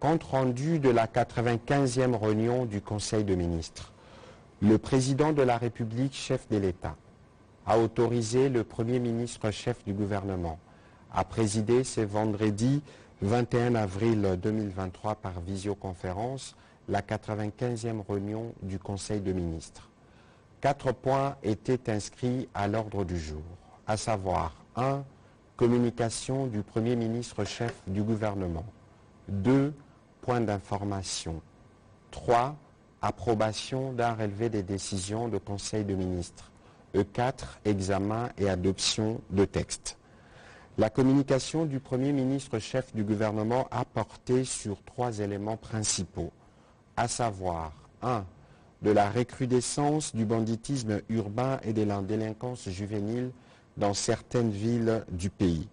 Compte rendu de la 95e réunion du Conseil de ministres. Le président de la République, chef de l'État, a autorisé le Premier ministre chef du gouvernement à présider ce vendredi 21 avril 2023 par visioconférence la 95e réunion du Conseil de ministres. 4 points étaient inscrits à l'ordre du jour, à savoir 1. Communication du Premier ministre chef du gouvernement. 2. Point d'information. 3. Approbation d'un relevé des décisions du Conseil de ministres. Et 4. Examen et adoption de textes. La communication du Premier ministre chef du gouvernement a porté sur 3 éléments principaux, à savoir 1. De la recrudescence du banditisme urbain et de la délinquance juvénile dans certaines villes du pays.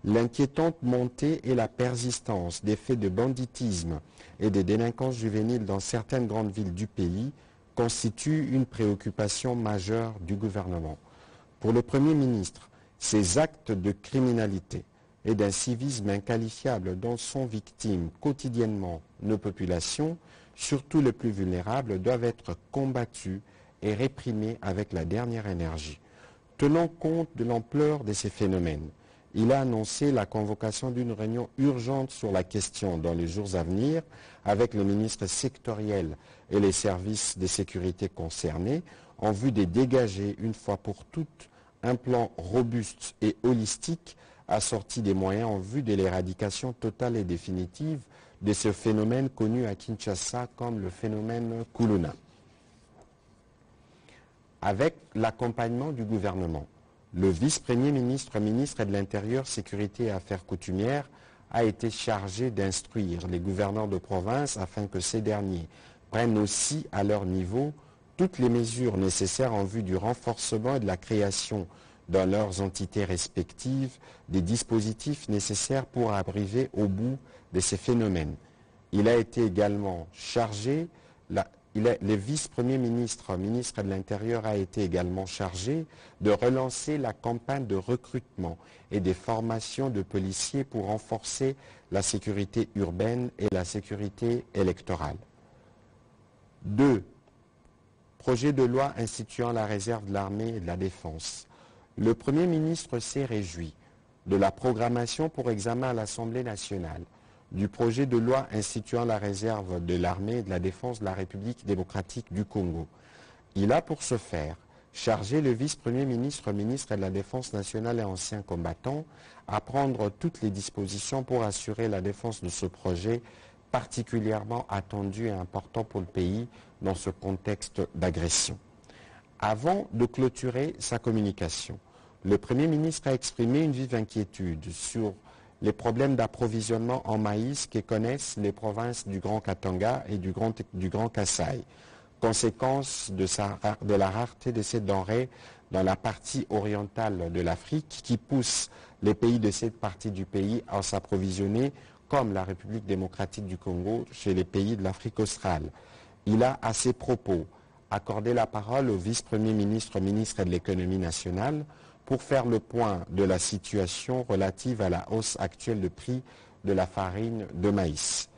L'inquiétante montée et la persistance des faits de banditisme et de délinquance juvénile dans certaines grandes villes du pays constituent une préoccupation majeure du gouvernement. Pour le Premier ministre, ces actes de criminalité et d'un civisme inqualifiable dont sont victimes quotidiennement nos populations, surtout les plus vulnérables, doivent être combattus et réprimés avec la dernière énergie. Tenant compte de l'ampleur de ces phénomènes, il a annoncé la convocation d'une réunion urgente sur la question dans les jours à venir avec le ministre sectoriel et les services de sécurité concernés en vue de dégager une fois pour toutes un plan robuste et holistique assorti des moyens en vue de l'éradication totale et définitive de ce phénomène connu à Kinshasa comme le phénomène Kuluna. Avec l'accompagnement du gouvernement, le vice-premier ministre, ministre de l'Intérieur, Sécurité et Affaires coutumières, a été chargé d'instruire les gouverneurs de province afin que ces derniers prennent aussi à leur niveau toutes les mesures nécessaires en vue du renforcement et de la création dans leurs entités respectives des dispositifs nécessaires pour arriver au bout de ces phénomènes. Il a été également chargé, le vice-premier ministre, ministre de l'Intérieur, a été également chargé de relancer la campagne de recrutement et des formations de policiers pour renforcer la sécurité urbaine et la sécurité électorale. 2. Projet de loi instituant la réserve de l'armée et de la défense. Le Premier ministre s'est réjoui de la programmation pour examen à l'Assemblée nationale du projet de loi instituant la réserve de l'armée et de la défense de la République démocratique du Congo. Il a pour ce faire chargé le vice-premier ministre, ministre de la Défense nationale et ancien combattant à prendre toutes les dispositions pour assurer la défense de ce projet particulièrement attendu et important pour le pays dans ce contexte d'agression. Avant de clôturer sa communication, le Premier ministre a exprimé une vive inquiétude sur les problèmes d'approvisionnement en maïs que connaissent les provinces du Grand Katanga et du Grand Kasaï, conséquence de la rareté de ces denrées dans la partie orientale de l'Afrique qui pousse les pays de cette partie du pays à s'approvisionner comme la République démocratique du Congo chez les pays de l'Afrique australe. Il a à ses propos accordé la parole au vice-premier ministre, ministre de l'économie nationale, pour faire le point de la situation relative à la hausse actuelle de prix de la farine de maïs.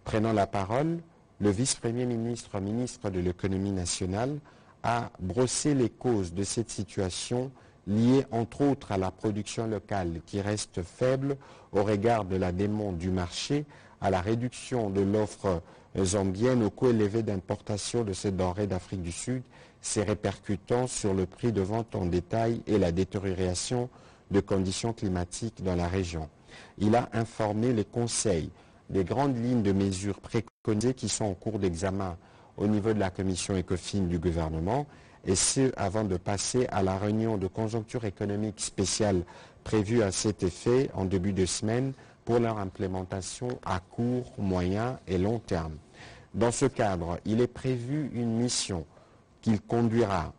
Prenant la parole, le vice-premier ministre, ministre de l'économie nationale, a brossé les causes de cette situation liée entre autres à la production locale qui reste faible au regard de la demande du marché, à la réduction de l'offre zambienne, au coût élevé d'importation de ces denrées d'Afrique du Sud, ses répercutant sur le prix de vente en détail et la détérioration de conditions climatiques dans la région. Il a informé les conseils des grandes lignes de mesures préconisées qui sont en cours d'examen au niveau de la commission ECOFIN du gouvernement, et ce avant de passer à la réunion de conjoncture économique spéciale prévue à cet effet en début de semaine pour leur implémentation à court, moyen et long terme. Dans ce cadre, il est prévu une mission qu'il conduira,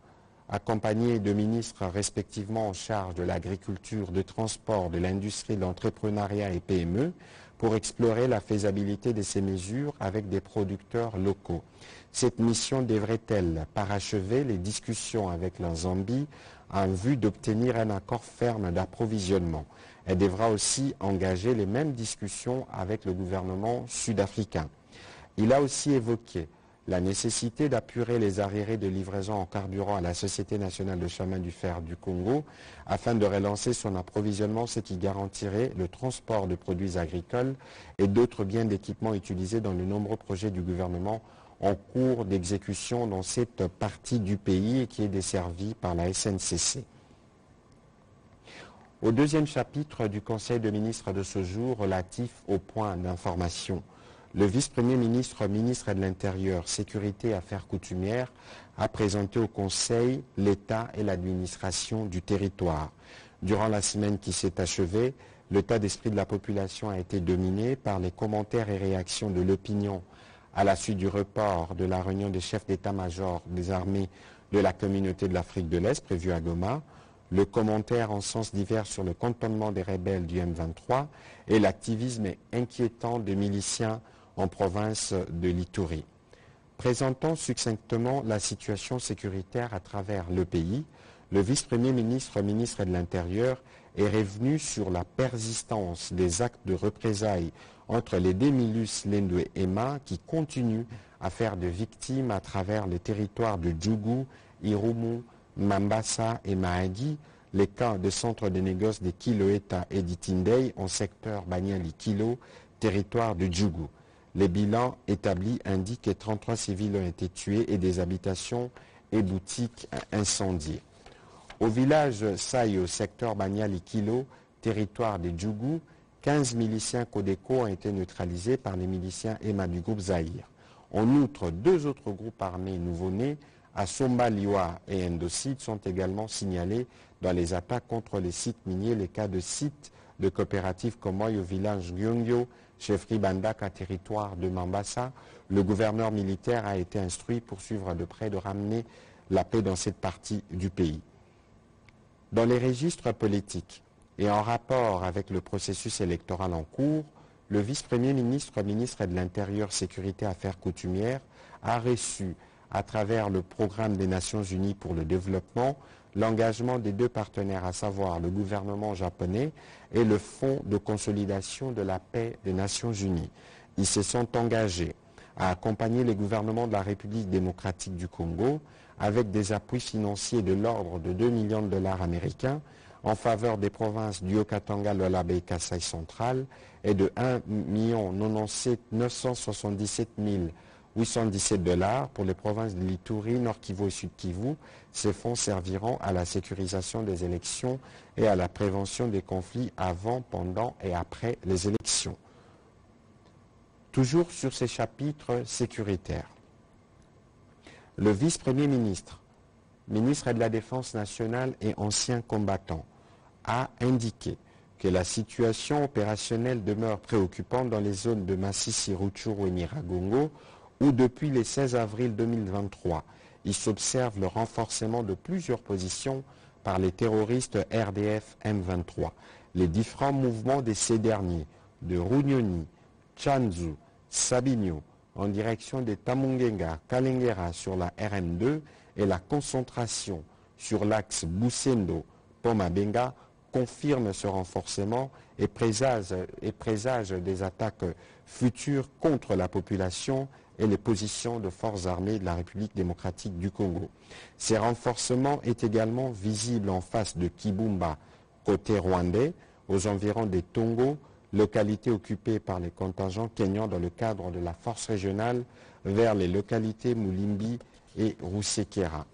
accompagné de ministres respectivement en charge de l'agriculture, du transport, de l'industrie, de l'entrepreneuriat et PME, pour explorer la faisabilité de ces mesures avec des producteurs locaux. Cette mission devrait-elle parachever les discussions avec la Zambie en vue d'obtenir un accord ferme d'approvisionnement? Elle devra aussi engager les mêmes discussions avec le gouvernement sud-africain. Il a aussi évoqué la nécessité d'apurer les arriérés de livraison en carburant à la Société nationale de chemin du fer du Congo afin de relancer son approvisionnement, ce qui garantirait le transport de produits agricoles et d'autres biens d'équipement utilisés dans de nombreux projets du gouvernement en cours d'exécution dans cette partie du pays et qui est desservie par la SNCC. Au deuxième chapitre du Conseil de ministres de ce jour relatif aux points d'information, le vice-premier ministre, ministre de l'Intérieur, Sécurité et Affaires coutumières, a présenté au Conseil l'État et l'administration du territoire. Durant la semaine qui s'est achevée, l'état d'esprit de la population a été dominé par les commentaires et réactions de l'opinion à la suite du report de la réunion des chefs d'état-major des armées de la communauté de l'Afrique de l'Est prévue à Goma, le commentaire en sens divers sur le cantonnement des rebelles du M23 et l'activisme inquiétant des miliciens en province de l'Ituri. Présentant succinctement la situation sécuritaire à travers le pays, le vice-premier ministre, ministre de l'Intérieur, est revenu sur la persistance des actes de représailles entre les Démilus, Lendo et Emma qui continuent à faire de victimes à travers les territoires de Djougou, Irumu, Mambasa et Mahagi, les cas de centres de négoce de Kiloeta et d'Itindei en secteur Banyali-Kilo, territoire de Djougou. Les bilans établis indiquent que 33 civils ont été tués et des habitations et boutiques incendiées. Au village Sayo, secteur Banyali-Kilo, territoire de Djougou, 15 miliciens Codeco ont été neutralisés par les miliciens EMA du groupe Zahir. En outre, 2 autres groupes armés nouveau-nés, à Somba, Liwa et Endocide, sont également signalés dans les attaques contre les sites miniers, les cas de sites de coopératives Komoy au village Gyongyo, chefferie Bandaka, territoire de Mambasa. Le gouverneur militaire a été instruit pour suivre de près de ramener la paix dans cette partie du pays. Dans les registres politiques et en rapport avec le processus électoral en cours, le vice-premier ministre, ministre de l'Intérieur, Sécurité et Affaires coutumières, a reçu, à travers le programme des Nations Unies pour le développement, l'engagement des 2 partenaires, à savoir le gouvernement japonais et le Fonds de consolidation de la paix des Nations Unies. Ils se sont engagés à accompagner les gouvernements de la République démocratique du Congo avec des appuis financiers de l'ordre de 2 millions de dollars américains en faveur des provinces du Haut-Katanga, Lualaba et Kasaï central et de 1 977 817 dollars pour les provinces de l'Ituri, Nord Kivu et Sud Kivu. Ces fonds serviront à la sécurisation des élections et à la prévention des conflits avant, pendant et après les élections. Toujours sur ces chapitres sécuritaires, le vice-premier ministre, ministre de la Défense nationale et ancien combattant, a indiqué que la situation opérationnelle demeure préoccupante dans les zones de Massissi, Rutshuru et Nyiragongo, où depuis le 16 avril 2023, il s'observe le renforcement de plusieurs positions par les terroristes RDF M23. Les différents mouvements de ces derniers, de Runyoni, Tchanzu, Sabinyo, en direction des Tamungenga, Kalengera sur la RM2 et la concentration sur l'axe Boussendo-Pomabenga confirment ce renforcement et présage des attaques futures contre la population et les positions de forces armées de la République démocratique du Congo. Ces renforcements est également visibles en face de Kibumba, côté rwandais, aux environs des Tongo, localité occupée par les contingents kenyans dans le cadre de la force régionale vers les localités Moulimbi et Roussekera.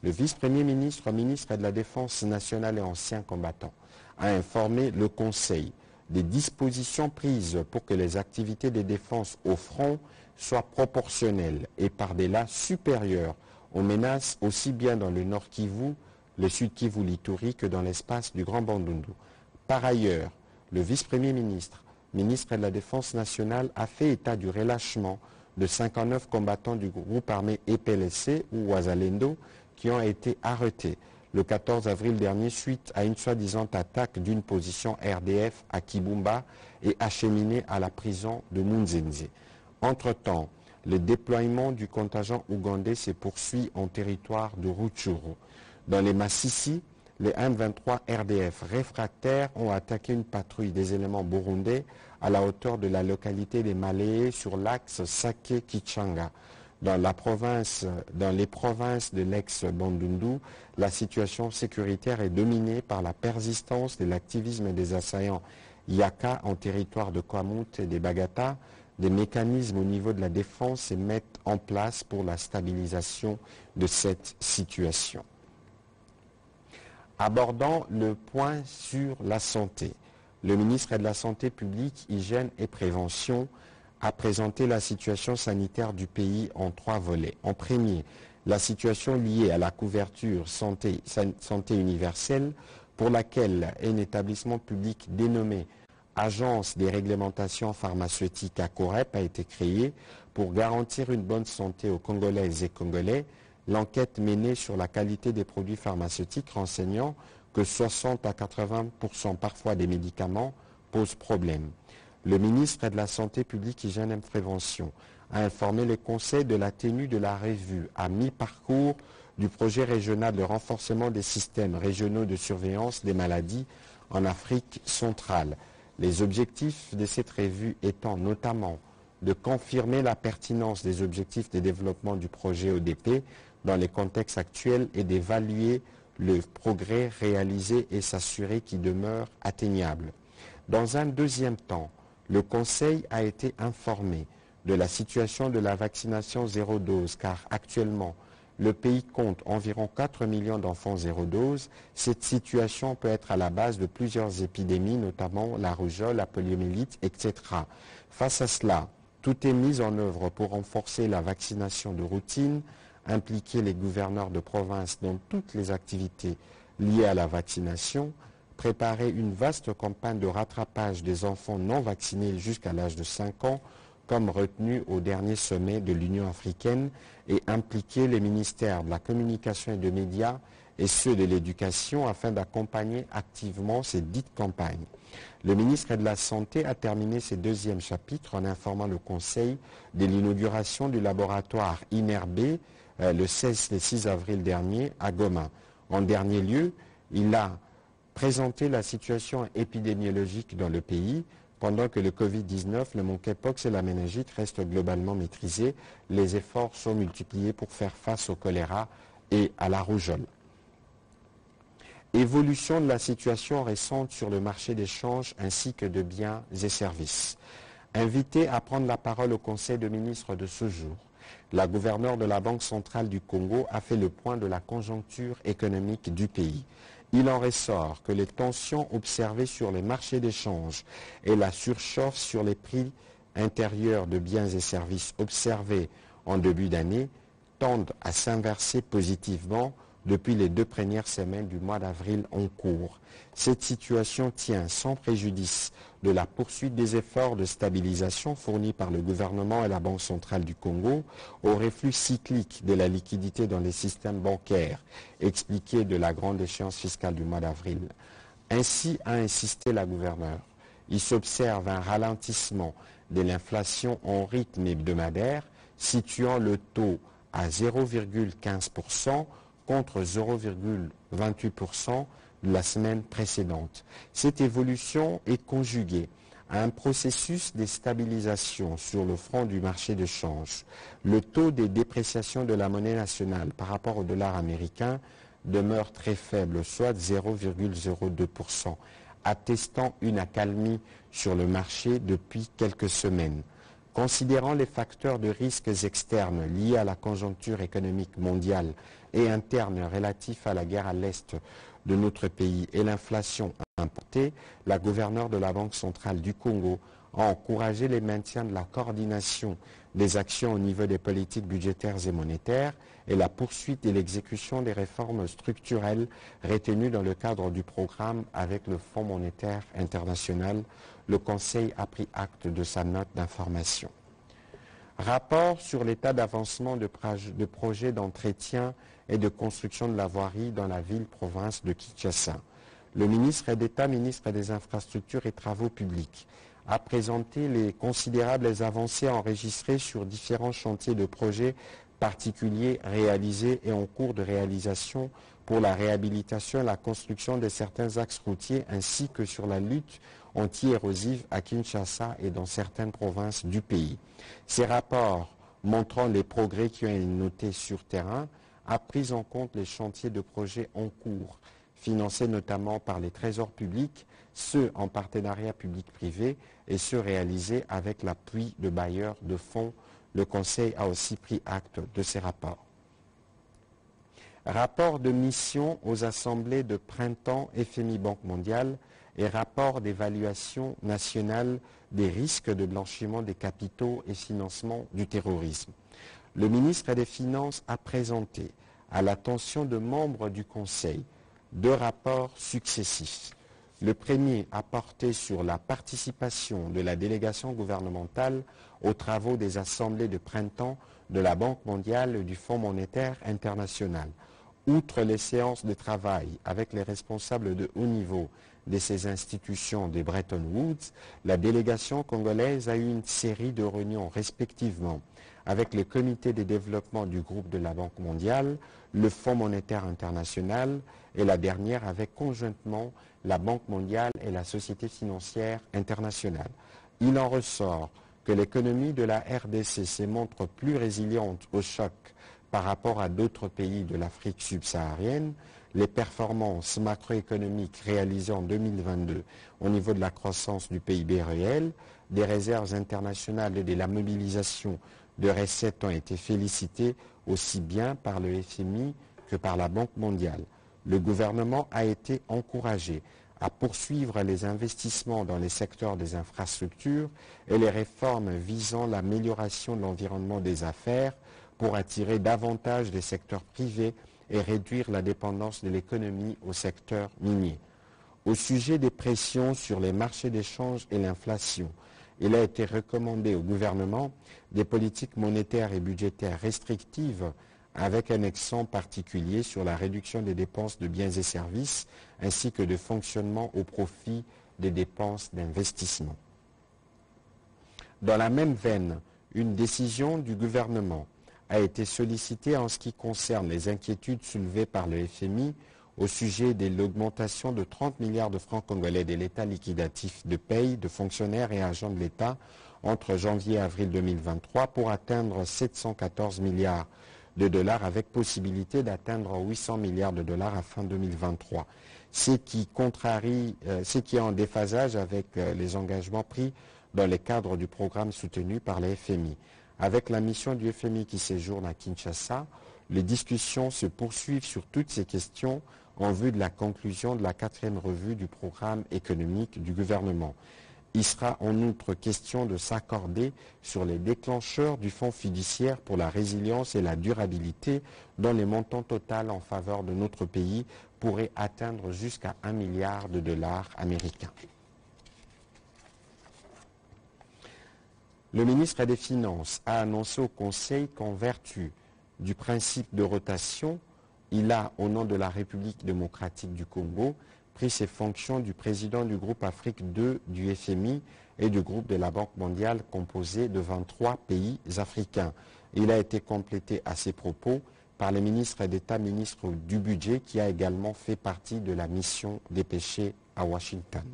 Le vice-premier ministre, ministre de la Défense nationale et ancien combattant, a informé le Conseil des dispositions prises pour que les activités de défense au front soient proportionnelles et par-delà supérieures aux menaces aussi bien dans le Nord Kivu, le Sud Kivu, l'Ituri que dans l'espace du Grand Bandundu. Par ailleurs, le vice-premier ministre, ministre de la Défense nationale, a fait état du relâchement de 59 combattants du groupe armé EPLC ou Wazalendo qui ont été arrêtés le 14 avril dernier suite à une soi-disant attaque d'une position RDF à Kibumba et acheminés à la prison de Munzenze. Entre-temps, le déploiement du contingent ougandais se poursuit en territoire de Rutshuru. Dans les Massissi, les M23 RDF réfractaires ont attaqué une patrouille des éléments burundais à la hauteur de la localité des Malais sur l'axe Sake-Kichanga. Dans les provinces de l'ex-Bandundu, la situation sécuritaire est dominée par la persistance de l'activisme des assaillants Yaka en territoire de Kwamut et des Bagata. Des mécanismes au niveau de la défense se mettent en place pour la stabilisation de cette situation. Abordant le point sur la santé, le ministre de la Santé publique, Hygiène et Prévention a présenté la situation sanitaire du pays en 3 volets. En premier, la situation liée à la couverture santé universelle pour laquelle un établissement public dénommé Agence des réglementations pharmaceutiques à Corep a été créé pour garantir une bonne santé aux Congolaises et Congolais. L'enquête menée sur la qualité des produits pharmaceutiques renseignant que 60 à 80% parfois des médicaments posent problème. Le ministre de la Santé publique, Hygiène et Prévention a informé les conseils de la tenue de la revue à mi-parcours du projet régional de renforcement des systèmes régionaux de surveillance des maladies en Afrique centrale. Les objectifs de cette revue étant notamment de confirmer la pertinence des objectifs de développement du projet ODP dans les contextes actuels et d'évaluer le progrès réalisé et s'assurer qu'il demeure atteignable. Dans un deuxième temps, le Conseil a été informé de la situation de la vaccination zéro dose, car actuellement, le pays compte environ 4 millions d'enfants zéro dose. Cette situation peut être à la base de plusieurs épidémies, notamment la rougeole, la poliomyélite, etc. Face à cela, tout est mis en œuvre pour renforcer la vaccination de routine, impliquer les gouverneurs de province dans toutes les activités liées à la vaccination, préparer une vaste campagne de rattrapage des enfants non vaccinés jusqu'à l'âge de 5 ans, comme retenu au dernier sommet de l'Union africaine, et impliquer les ministères de la communication et des médias et ceux de l'éducation afin d'accompagner activement ces dites campagnes. Le ministre de la Santé a terminé ses deuxième chapitres en informant le Conseil de l'inauguration du laboratoire INRB le 6 avril dernier à Goma. En dernier lieu, il a présenté la situation épidémiologique dans le pays. Pendant que le Covid-19, le monkeypox et la méningite restent globalement maîtrisés, les efforts sont multipliés pour faire face au choléra et à la rougeole. Évolution de la situation récente sur le marché des changes ainsi que de biens et services. Invité à prendre la parole au Conseil de ministres de ce jour, la gouverneure de la Banque centrale du Congo a fait le point de la conjoncture économique du pays. Il en ressort que les tensions observées sur les marchés d'échange et la surchauffe sur les prix intérieurs de biens et services observés en début d'année tendent à s'inverser positivement depuis les 2 premières semaines du mois d'avril en cours. Cette situation tient sans préjudice de la poursuite des efforts de stabilisation fournis par le gouvernement et la Banque centrale du Congo au reflux cyclique de la liquidité dans les systèmes bancaires, expliqué de la grande échéance fiscale du mois d'avril. Ainsi a insisté la gouverneure. Il s'observe un ralentissement de l'inflation en rythme hebdomadaire, situant le taux à 0,15% contre 0,28% de la semaine précédente. Cette évolution est conjuguée à un processus de stabilisation sur le front du marché de change. Le taux de dépréciation de la monnaie nationale par rapport au dollar américain demeure très faible, soit 0,02%, attestant une accalmie sur le marché depuis quelques semaines. Considérant les facteurs de risques externes liés à la conjoncture économique mondiale et interne relatifs à la guerre à l'est de notre pays et l'inflation importée, la gouverneure de la Banque centrale du Congo a encouragé le maintien de la coordination des actions au niveau des politiques budgétaires et monétaires et la poursuite de l'exécution des réformes structurelles retenues dans le cadre du programme avec le Fonds monétaire international. Le Conseil a pris acte de sa note d'information. Rapport sur l'état d'avancement de projets d'entretien et de construction de la voirie dans la ville-province de Kinshasa. Le ministre d'État, ministre des Infrastructures et Travaux publics, a présenté les considérables avancées enregistrées sur différents chantiers de projets particuliers réalisés et en cours de réalisation pour la réhabilitation et la construction de certains axes routiers ainsi que sur la lutte anti-érosive à Kinshasa et dans certaines provinces du pays. Ces rapports montrant les progrès qui ont été notés sur terrain a pris en compte les chantiers de projets en cours, financés notamment par les trésors publics, ceux en partenariat public-privé et ceux réalisés avec l'appui de bailleurs de fonds. Le Conseil a aussi pris acte de ces rapports. Rapport de mission aux assemblées de printemps FMI Banque mondiale et rapport d'évaluation nationale des risques de blanchiment des capitaux et financement du terrorisme. Le ministre des Finances a présenté à l'attention de membres du Conseil 2 rapports successifs. Le premier a porté sur la participation de la délégation gouvernementale aux travaux des assemblées de printemps de la Banque mondiale et du Fonds monétaire international. Outre les séances de travail avec les responsables de haut niveau de ces institutions de Bretton Woods, la délégation congolaise a eu une série de réunions respectivement avec le comité de développement du groupe de la Banque mondiale, le Fonds monétaire international et la dernière avec conjointement la Banque mondiale et la Société financière internationale. Il en ressort que l'économie de la RDC se montre plus résiliente au choc par rapport à d'autres pays de l'Afrique subsaharienne. Les performances macroéconomiques réalisées en 2022 au niveau de la croissance du PIB réel, des réserves internationales et de la mobilisation de recettes ont été félicitées aussi bien par le FMI que par la Banque mondiale. Le gouvernement a été encouragé à poursuivre les investissements dans les secteurs des infrastructures et les réformes visant l'amélioration de l'environnement des affaires pour attirer davantage des secteurs privés et réduire la dépendance de l'économie au secteur minier. Au sujet des pressions sur les marchés d'échange et l'inflation, il a été recommandé au gouvernement des politiques monétaires et budgétaires restrictives avec un accent particulier sur la réduction des dépenses de biens et services ainsi que de fonctionnement au profit des dépenses d'investissement. Dans la même veine, une décision du gouvernement a été sollicitée en ce qui concerne les inquiétudes soulevées par le FMI au sujet de l'augmentation de 30 milliards de francs congolais de l'état liquidatif de paye de fonctionnaires et agents de l'État entre janvier et avril 2023 pour atteindre 714 milliards de dollars avec possibilité d'atteindre 800 milliards de dollars à fin 2023. Ce qui est en déphasage avec les engagements pris dans le cadre du programme soutenu par le FMI. Avec la mission du FMI qui séjourne à Kinshasa, les discussions se poursuivent sur toutes ces questions en vue de la conclusion de la 4e revue du programme économique du gouvernement. Il sera en outre question de s'accorder sur les déclencheurs du fonds fiduciaire pour la résilience et la durabilité dont les montants total en faveur de notre pays pourraient atteindre jusqu'à 1 milliard de dollars américains. Le ministre des Finances a annoncé au Conseil qu'en vertu du principe de rotation, il a, au nom de la République démocratique du Congo, pris ses fonctions du président du groupe Afrique 2 du FMI et du groupe de la Banque mondiale composé de 23 pays africains. Il a été complété à ces propos par le ministre d'État, ministre du Budget, qui a également fait partie de la mission dépêchée à Washington.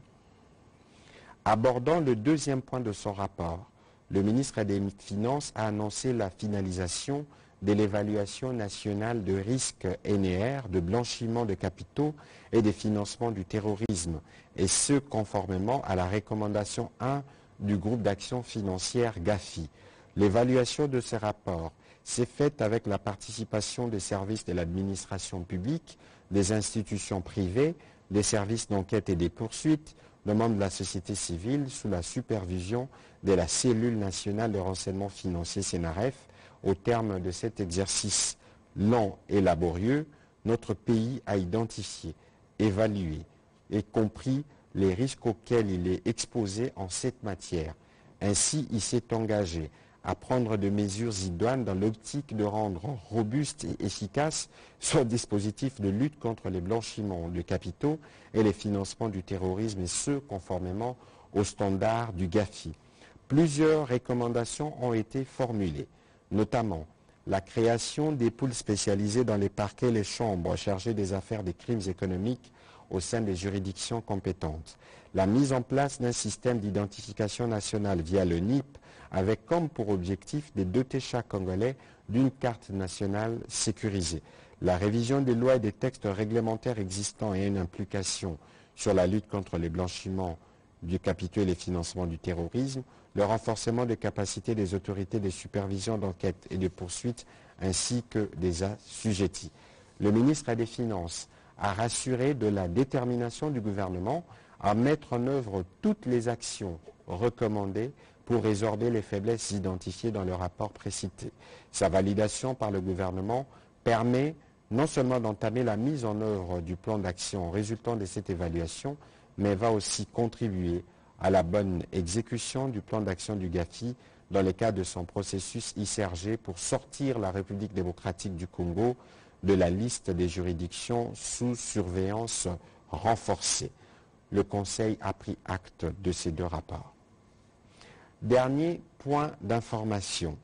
Abordant le 2e point de son rapport, le ministre des Finances a annoncé la finalisation de l'évaluation nationale de risque NR, de blanchiment de capitaux et des financements du terrorisme, et ce conformément à la recommandation 1 du groupe d'action financière GAFI. L'évaluation de ces rapports s'est faite avec la participation des services de l'administration publique, des institutions privées, des services d'enquête et des poursuites, de membres de la société civile sous la supervision de la cellule nationale de renseignement financier CNRF. Au terme de cet exercice lent et laborieux, notre pays a identifié, évalué et compris les risques auxquels il est exposé en cette matière. Ainsi, il s'est engagé à prendre des mesures idoines dans l'optique de rendre robuste et efficace son dispositif de lutte contre les blanchiments de capitaux et les financements du terrorisme, et ce, conformément aux standards du GAFI. Plusieurs recommandations ont été formulées, notamment la création des pôles spécialisés dans les parquets et les chambres chargées des affaires des crimes économiques au sein des juridictions compétentes, la mise en place d'un système d'identification nationale via le NIP avec comme pour objectif de doter chaque Congolais d'une carte nationale sécurisée, la révision des lois et des textes réglementaires existants et une implication sur la lutte contre les blanchiments du capital et les financements du terrorisme, le renforcement des capacités des autorités de supervision d'enquête et de poursuite ainsi que des assujettis. Le ministre des Finances a rassuré de la détermination du gouvernement à mettre en œuvre toutes les actions recommandées pour résorber les faiblesses identifiées dans le rapport précité. Sa validation par le gouvernement permet non seulement d'entamer la mise en œuvre du plan d'action résultant de cette évaluation, mais va aussi contribuer à la bonne exécution du plan d'action du GAFI dans le cadre de son processus ICRG pour sortir la République démocratique du Congo de la liste des juridictions sous surveillance renforcée. Le Conseil a pris acte de ces deux rapports. Dernier point d'information,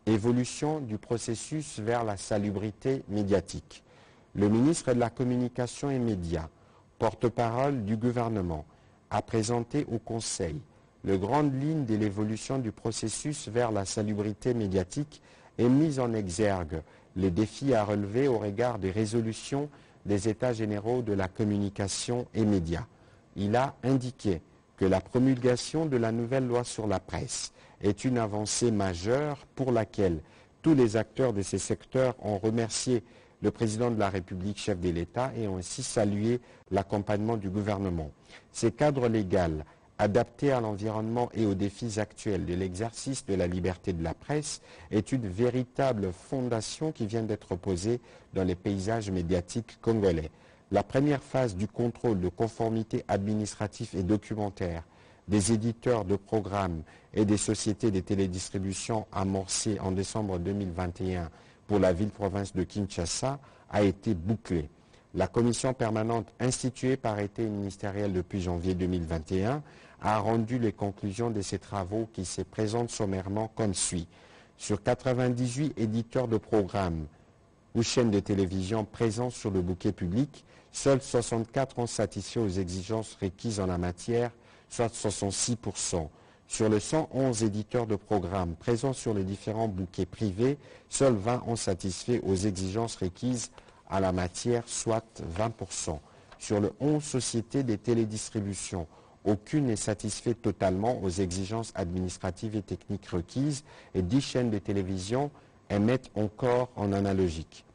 évolution du processus vers la salubrité médiatique. Le ministre de la Communication et Médias, porte-parole du gouvernement, a présenté au Conseil les grandes lignes de l'évolution du processus vers la salubrité médiatique et mis en exergue les défis à relever au regard des résolutions des États généraux de la communication et médias. Il a indiqué que la promulgation de la nouvelle loi sur la presse est une avancée majeure pour laquelle tous les acteurs de ces secteurs ont remercié le président de la République, chef de l'État, et ont ainsi salué l'accompagnement du gouvernement. Ces cadres légaux, adaptés à l'environnement et aux défis actuels de l'exercice de la liberté de la presse, est une véritable fondation qui vient d'être posée dans les paysages médiatiques congolais. La première phase du contrôle de conformité administratif et documentaire des éditeurs de programmes et des sociétés de télédistribution amorcée en décembre 2021 pour la ville-province de Kinshasa a été bouclée. La commission permanente instituée par arrêté ministériel depuis janvier 2021 a rendu les conclusions de ces travaux qui se présentent sommairement comme suit. Sur 98 éditeurs de programmes ou chaînes de télévision présents sur le bouquet public, seuls 64 ont satisfait aux exigences requises en la matière, soit 66%. Sur les 111 éditeurs de programmes présents sur les différents bouquets privés, seuls 20 ont satisfait aux exigences requises à la matière, soit 20%. Sur les 11 sociétés des télédistributions, aucune n'est satisfaite totalement aux exigences administratives et techniques requises et 10 chaînes de télévision émettent encore en analogique.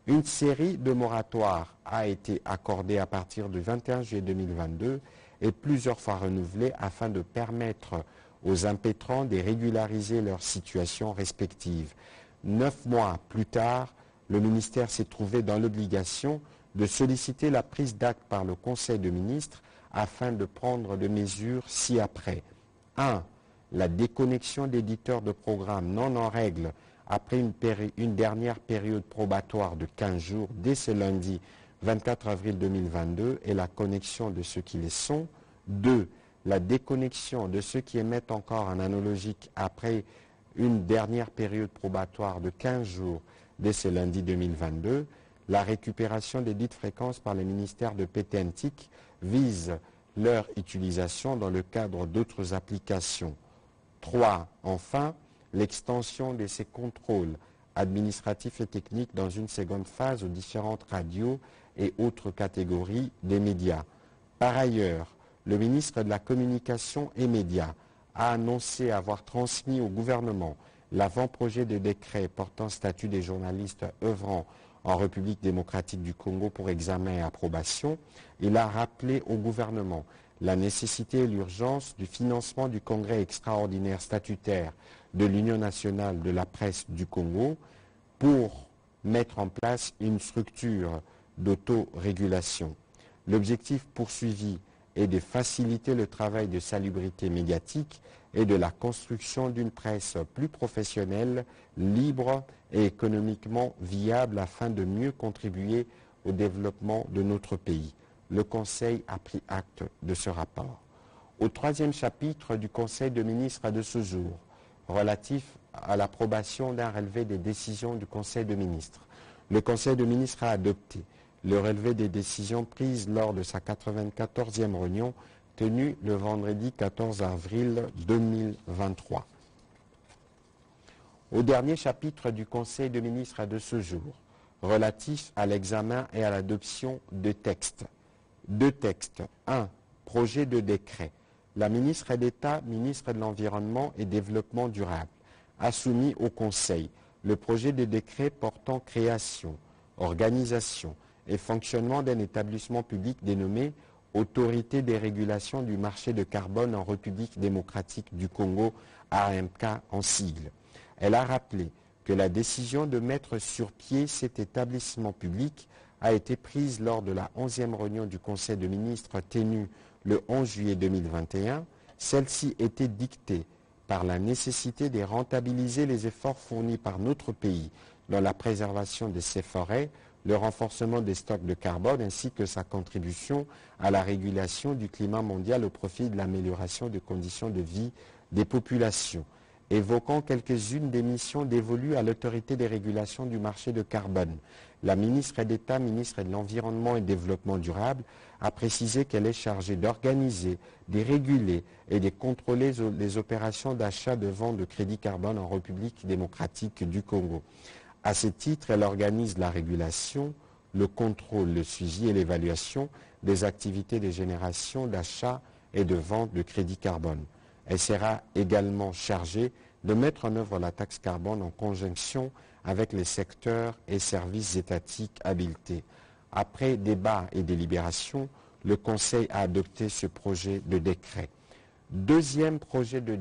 Une série de moratoires a été accordée à partir du 21 juillet 2022 et plusieurs fois renouvelée afin de permettre aux impétrants de régulariser leur situation respective. 9 mois plus tard, le ministère s'est trouvé dans l'obligation de solliciter la prise d'acte par le Conseil des ministres afin de prendre des mesures ci-après. 1. La déconnexion d'éditeurs de programmes non en règle après une dernière période probatoire de 15 jours dès ce lundi 24 avril 2022 et la connexion de ceux qui les sont. 2. La déconnexion de ceux qui émettent encore en analogique après une dernière période probatoire de 15 jours dès ce lundi 2022. La récupération des dites fréquences par le ministère de PTNTIC vise leur utilisation dans le cadre d'autres applications. 3. Enfin, l'extension de ces contrôles administratifs et techniques dans une seconde phase aux différentes radios et autres catégories des médias. Par ailleurs, le ministre de la Communication et Médias a annoncé avoir transmis au gouvernement l'avant-projet de décret portant statut des journalistes œuvrant en République démocratique du Congo pour examen et approbation. Il a rappelé au gouvernement la nécessité et l'urgence du financement du congrès extraordinaire statutaire de l'Union nationale de la presse du Congo pour mettre en place une structure d'autorégulation. L'objectif poursuivi est de faciliter le travail de salubrité médiatique et de la construction d'une presse plus professionnelle, libre et économiquement viable afin de mieux contribuer au développement de notre pays. Le Conseil a pris acte de ce rapport. Au troisième chapitre du Conseil de ministres de ce jour, relatif à l'approbation d'un relevé des décisions du Conseil de ministres. Le Conseil de ministres a adopté le relevé des décisions prises lors de sa 94e réunion tenue le vendredi 14 avril 2023. Au dernier chapitre du Conseil de ministres de ce jour, relatif à l'examen et à l'adoption de textes. Deux textes. 1. Projet de décret. La ministre d'État, ministre de l'Environnement et Développement durable, a soumis au Conseil le projet de décret portant création, organisation et fonctionnement d'un établissement public dénommé Autorité des régulations du marché de carbone en République démocratique du Congo, AMK en sigle. Elle a rappelé que la décision de mettre sur pied cet établissement public a été prise lors de la 11e réunion du Conseil de ministres tenue le 11 juillet 2021. Celle-ci était dictée par la nécessité de rentabiliser les efforts fournis par notre pays dans la préservation de ses forêts, le renforcement des stocks de carbone ainsi que sa contribution à la régulation du climat mondial au profit de l'amélioration des conditions de vie des populations. Évoquant quelques-unes des missions dévolues à l'autorité des régulations du marché de carbone, la ministre d'État, ministre de l'Environnement et du Développement durable, a précisé qu'elle est chargée d'organiser, de réguler et de contrôler les opérations d'achat de vente de crédits carbone en République démocratique du Congo. À ce titre, elle organise la régulation, le contrôle, le suivi et l'évaluation des activités de génération, d'achat et de vente de crédits carbone. Elle sera également chargée de mettre en œuvre la taxe carbone en conjonction avec les secteurs et services étatiques habilités. Après débat et délibération, le Conseil a adopté ce projet de décret. Deuxième projet de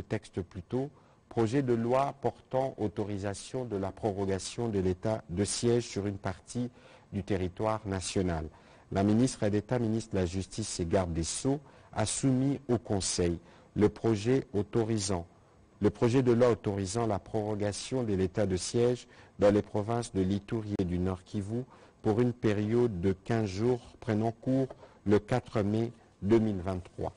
texte plutôt, projet de loi portant autorisation de la prorogation de l'état de siège sur une partie du territoire national. La ministre d'État, ministre de la Justice et garde des Sceaux, a soumis au Conseil le projet de loi autorisant la prorogation de l'état de siège dans les provinces de l'Ituri et du Nord Kivu pour une période de 15 jours prenant cours le 4 mai 2023.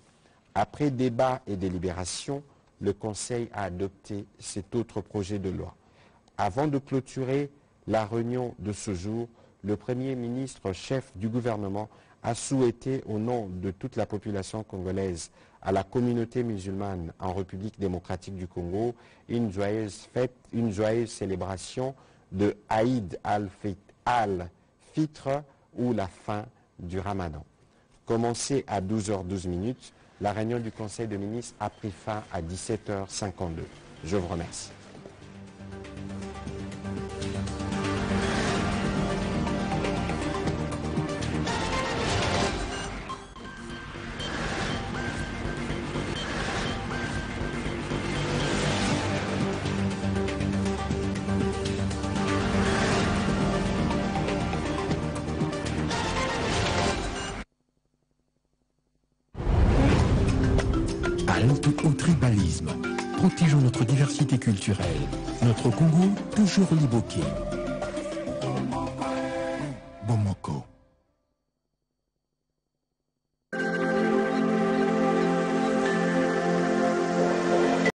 Après débat et délibération, le Conseil a adopté cet autre projet de loi. Avant de clôturer la réunion de ce jour, le Premier ministre, chef du gouvernement, a souhaité, au nom de toute la population congolaise, à la communauté musulmane en République démocratique du Congo, une joyeuse fête, une joyeuse célébration de Aïd al-Fitr ou la fin du Ramadan. Commencée à 12h12, la réunion du Conseil de ministres a pris fin à 17h52. Je vous remercie. Halte au tribalisme. Protégeons notre diversité culturelle. Notre Congo, toujours liboqué. Bomoko.